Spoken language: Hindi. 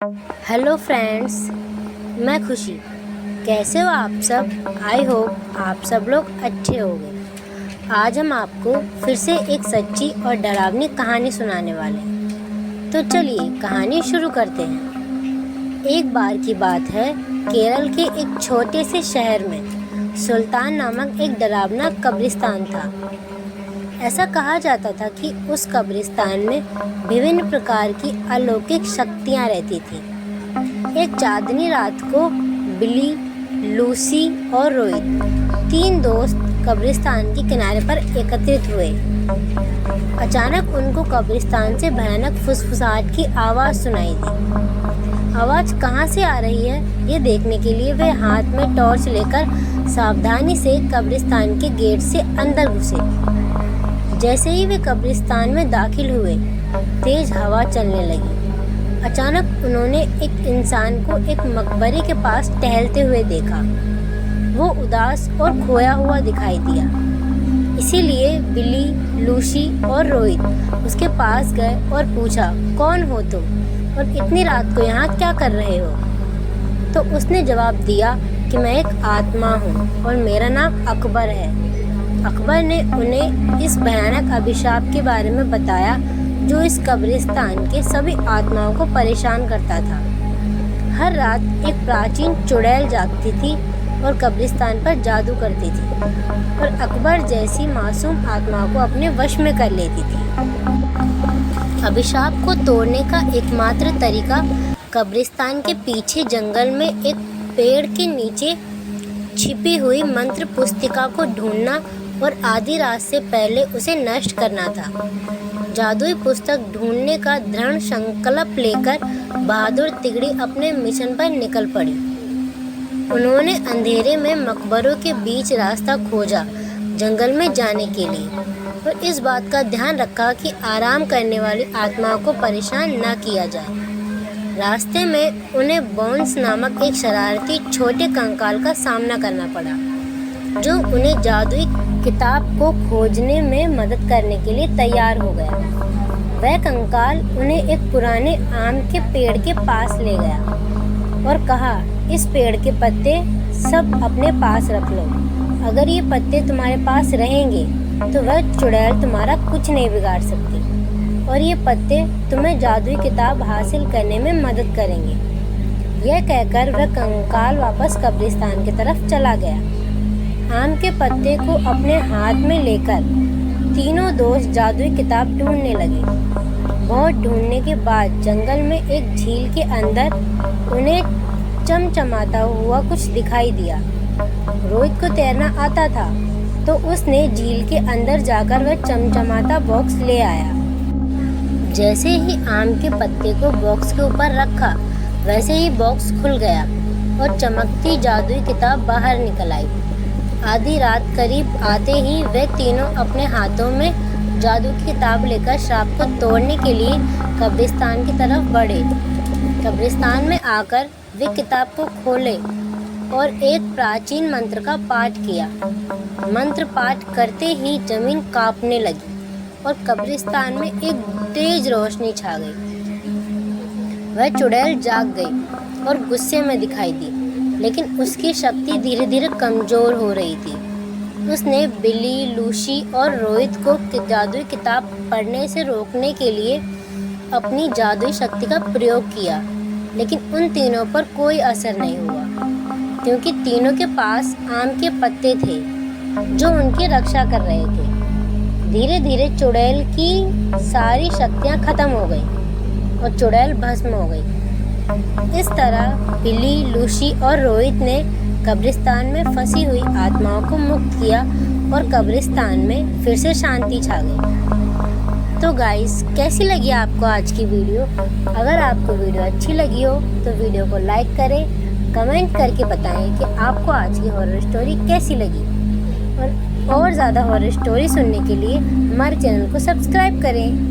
हेलो फ्रेंड्स, मैं खुशी। कैसे हो आप सब? आई होप आप सब लोग अच्छे होंगे। आज हम आपको फिर से एक सच्ची और डरावनी कहानी सुनाने वाले हैं। तो चलिए कहानी शुरू करते हैं। एक बार की बात है, केरल के एक छोटे से शहर में सुल्तान नामक एक डरावना कब्रिस्तान था। ऐसा कहा जाता था कि उस कब्रिस्तान में विभिन्न प्रकार की अलौकिक शक्तियाँ रहती थीं। एक चांदनी रात को बिली, लूसी और रोहित, तीन दोस्त कब्रिस्तान के किनारे पर एकत्रित हुए। अचानक उनको कब्रिस्तान से भयानक फुसफुसाहट की आवाज़ सुनाई दी। आवाज़ कहाँ से आ रही है, ये देखने के लिए वे हाथ में टॉर्च लेकर सावधानी से कब्रिस्तान के गेट से अंदर घुसे। जैसे ही वे कब्रिस्तान में दाखिल हुए, तेज हवा चलने लगी। अचानक उन्होंने एक इंसान को एक मकबरे के पास टहलते हुए देखा। वो उदास और खोया हुआ दिखाई दिया। इसीलिए बिली, लूसी और रोहित उसके पास गए और पूछा, कौन हो तुम और इतनी रात को यहाँ क्या कर रहे हो? तो उसने जवाब दिया कि मैं एक आत्मा हूँ और मेरा नाम अकबर है। अकबर ने उन्हें इस भयानक अभिशाप के बारे में बताया जो इस कब्रिस्तान के सभी आत्माओं को परेशान करता था। हर रात एक प्राचीन चुड़ैल जागती थी और कब्रिस्तान पर जादू करती थी और अकबर जैसी मासूम आत्माओं को अपने वश में कर लेती थी। अभिशाप को तोड़ने का एकमात्र तरीका कब्रिस्तान के पीछे जंगल में एक पेड़ के नीचे छिपी हुई मंत्र पुस्तिका को ढूंढना और आधी रात से पहले उसे नष्ट करना था। जादुई पुस्तक ढूंढने का दृढ़ संकल्प लेकर बहादुर तिगड़ी अपने मिशन पर निकल पड़ी। उन्होंने अंधेरे में मकबरों के बीच रास्ता खोजा जंगल में जाने के लिए, और इस बात का ध्यान रखा कि आराम करने वाली आत्माओं को परेशान न किया जाए। रास्ते में उन्हें बोन्स नामक एक शरारती छोटे कंकाल का सामना करना पड़ा, जो उन्हें जादुई किताब को खोजने में मदद करने के लिए तैयार हो गया। वह कंकाल उन्हें एक पुराने आम के पेड़ के पास ले गया और कहा, इस पेड़ के पत्ते सब अपने पास रख लो। अगर ये पत्ते तुम्हारे पास रहेंगे तो वह चुड़ैल तुम्हारा कुछ नहीं बिगाड़ सकती और ये पत्ते तुम्हें जादुई किताब हासिल करने में मदद करेंगे। यह कहकर वह कंकाल वापस कब्रिस्तान की तरफ चला गया। आम के पत्ते को अपने हाथ में लेकर तीनों दोस्त जादुई किताब ढूंढने लगे। बहुत ढूंढने के बाद जंगल में एक झील के अंदर उन्हें चमचमाता हुआ कुछ दिखाई दिया। रोहित को तैरना आता था, तो उसने झील के अंदर जाकर वह चमचमाता बॉक्स ले आया। जैसे ही आम के पत्ते को बॉक्स के ऊपर रखा, वैसे ही बॉक्स खुल गया और चमकती जादुई किताब बाहर निकल आई। आधी रात करीब आते ही वे तीनों अपने हाथों में जादू की किताब लेकर श्राप को तोड़ने के लिए कब्रिस्तान की तरफ बढ़े। कब्रिस्तान में आकर वे किताब को खोले और एक प्राचीन मंत्र का पाठ किया। मंत्र पाठ करते ही जमीन कांपने लगी और कब्रिस्तान में एक तेज रोशनी छा गई। वह चुड़ैल जाग गई और गुस्से में दिखाई दी, लेकिन उसकी शक्ति धीरे धीरे कमज़ोर हो रही थी। उसने बिली, लूसी और रोहित को जादुई किताब पढ़ने से रोकने के लिए अपनी जादुई शक्ति का प्रयोग किया, लेकिन उन तीनों पर कोई असर नहीं हुआ, क्योंकि तीनों के पास आम के पत्ते थे जो उनकी रक्षा कर रहे थे। धीरे धीरे चुड़ैल की सारी शक्तियाँ खत्म हो गई और चुड़ैल भस्म हो गई। इस तरह बिली, लूसी और रोहित ने कब्रिस्तान में फंसी हुई आत्माओं को मुक्त किया और कब्रिस्तान में फिर से शांति छा गई। तो गाइस, कैसी लगी आपको आज की वीडियो? अगर आपको वीडियो अच्छी लगी हो तो वीडियो को लाइक करें, कमेंट करके बताएं कि आपको आज की हॉरर स्टोरी कैसी लगी। और ज़्यादा हॉरर स्टोरी सुनने के लिए हमारे चैनल को सब्सक्राइब करें।